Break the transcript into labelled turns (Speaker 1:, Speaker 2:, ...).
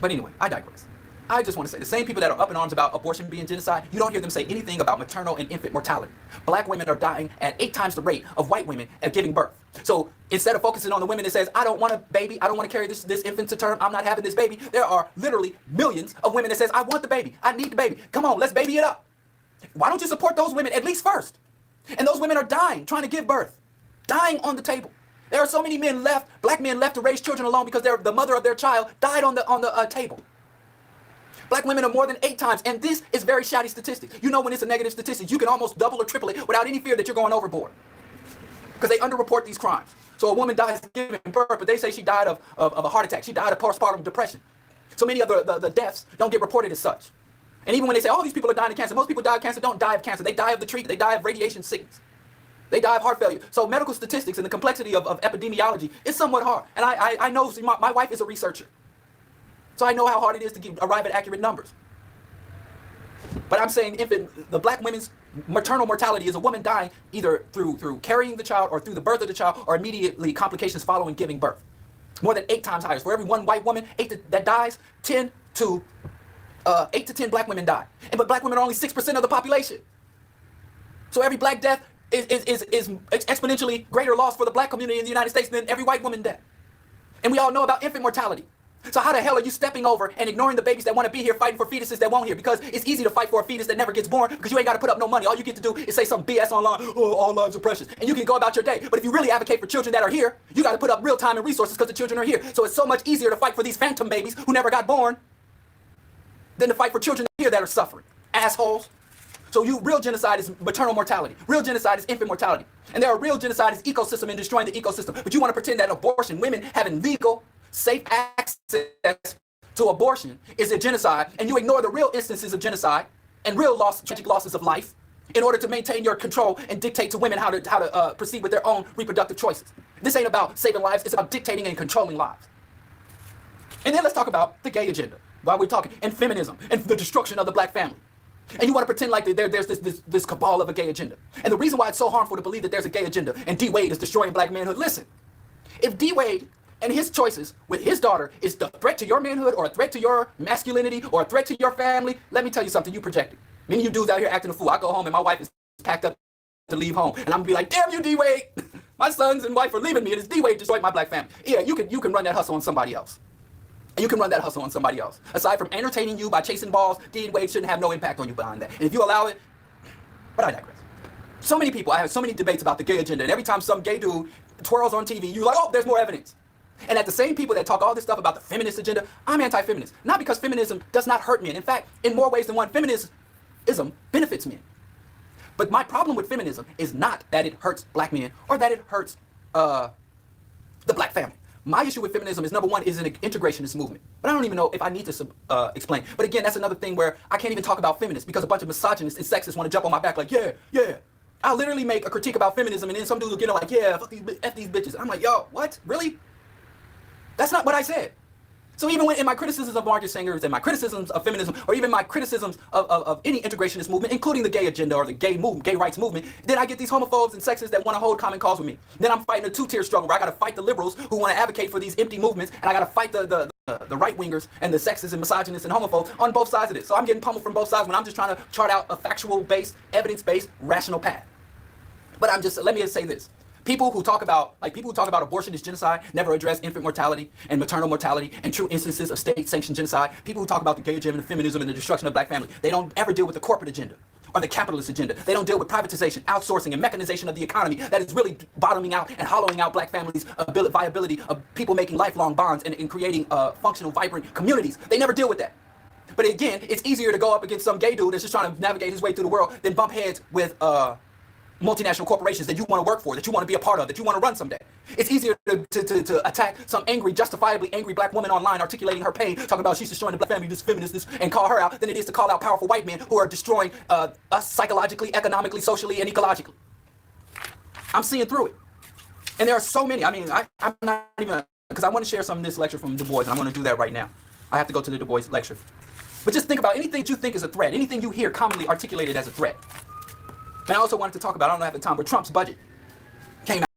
Speaker 1: But anyway, I digress. I just want to say, the same people that are up in arms about abortion being genocide, you don't hear them say anything about maternal and infant mortality. Black women are dying at 8 times the rate of white women at giving birth. So instead of focusing on the women that says, I don't want a baby, I don't want to carry this infant to term, I'm not having this baby, there are literally millions of women that says, I want the baby, I need the baby, come on, let's baby it up. Why don't you support those women at least first? And those women are dying, trying to give birth, dying on the table. There are so many men left, black men left to raise children alone because the mother of their child died on the table. Black women are more than 8 times, and this is very shoddy statistics. You know when it's a negative statistic, you can almost double or triple it without any fear that you're going overboard. Because they underreport these crimes. So a woman dies giving birth, but they say she died of a heart attack. She died of postpartum depression. So many of the deaths don't get reported as such. And even when they say, oh, these people are dying of cancer, most people die of cancer don't die of cancer. They die of the treatment. They die of radiation sickness. They die of heart failure. So medical statistics and the complexity of epidemiology is somewhat hard. And I know, see, my wife is a researcher. So I know how hard it is to arrive at accurate numbers. But I'm saying the black women's maternal mortality is a woman dying either through carrying the child or through the birth of the child or immediately complications following giving birth. More than 8 times higher. So for every one white woman that dies, 8 to 10 black women die. But black women are only 6% of the population. So every black death is exponentially greater loss for the black community in the United States than every white woman death. And we all know about infant mortality. So how the hell are you stepping over and ignoring the babies that want to be here, fighting for fetuses that won't here? Because it's easy to fight for a fetus that never gets born because you ain't got to put up no money. All you get to do is say some BS online, oh, all lives are precious. And you can go about your day. But if you really advocate for children that are here, you got to put up real time and resources because the children are here. So it's so much easier to fight for these phantom babies who never got born than to fight for children here that are suffering. Assholes. So real genocide is maternal mortality. Real genocide is infant mortality. And there are real genocide is ecosystem and destroying the ecosystem. But you want to pretend that abortion, women having legal, safe access to abortion is a genocide, and you ignore the real instances of genocide and real tragic losses of life in order to maintain your control and dictate to women how to proceed with their own reproductive choices. This ain't about saving lives, it's about dictating and controlling lives. And then let's talk about the gay agenda while we're talking, and feminism, and the destruction of the black family. And you want to pretend like there's this cabal of a gay agenda. And the reason why it's so harmful to believe that there's a gay agenda and D. Wade is destroying black manhood, listen, if D. Wade and his choices with his daughter is the threat to your manhood or a threat to your masculinity or a threat to your family, let me tell you something, you projecting. Many of you dudes out here acting a fool. I go home and my wife is packed up to leave home. And I'm gonna be like, damn you, D. Wade. My sons and wife are leaving me and it's D. Wade destroyed my black family. Yeah, you can run that hustle on somebody else. And you can run that hustle on somebody else. Aside from entertaining you by chasing balls, D. Wade shouldn't have no impact on you behind that. And if you allow it, but I digress. So many people, I have so many debates about the gay agenda, and every time some gay dude twirls on TV, you're like, oh, there's more evidence. And at the same people that talk all this stuff about the feminist agenda, I'm anti-feminist. Not because feminism does not hurt men. In fact, in more ways than one, feminism benefits men. But my problem with feminism is not that it hurts black men or that it hurts the black family. My issue with feminism is, number one, is an integrationist movement. But I don't even know if I need to explain. But again, that's another thing where I can't even talk about feminists because a bunch of misogynists and sexists want to jump on my back like, yeah. I'll literally make a critique about feminism and then some dudes will get on like, yeah, F these bitches. I'm like, yo, what? Really? That's not what I said. So even when in my criticisms of Margaret Sangers and my criticisms of feminism, or even my criticisms of any integrationist movement, including the gay agenda or the gay rights movement, then I get these homophobes and sexists that want to hold common cause with me. Then I'm fighting a two-tier struggle where I got to fight the liberals who want to advocate for these empty movements, and I got to fight the right-wingers and the sexists and misogynists and homophobes on both sides of this. So I'm getting pummeled from both sides when I'm just trying to chart out a factual-based, evidence-based, rational path. But let me just say this. People who talk about abortion as genocide never address infant mortality and maternal mortality and true instances of state-sanctioned genocide. People who talk about the gay agenda, feminism, and the destruction of black family, they don't ever deal with the corporate agenda or the capitalist agenda. They don't deal with privatization, outsourcing, and mechanization of the economy that is really bottoming out and hollowing out black families' viability of people making lifelong bonds and creating functional, vibrant communities. They never deal with that. But again, it's easier to go up against some gay dude that's just trying to navigate his way through the world than bump heads with multinational corporations that you want to work for, that you want to be a part of, that you want to run someday. It's easier to attack some justifiably angry black woman online articulating her pain, talking about she's destroying the black family, this feminist, this, and call her out, than it is to call out powerful white men who are destroying us psychologically, economically, socially, and ecologically. I'm seeing through it. And there are so many. I mean, I'm not even, because I want to share some of this lecture from Du Bois, and I'm going to do that right now. I have to go to the Du Bois lecture. But just think about anything that you think is a threat, anything you hear commonly articulated as a threat. And I also wanted to talk about, I don't have the time, but Trump's budget came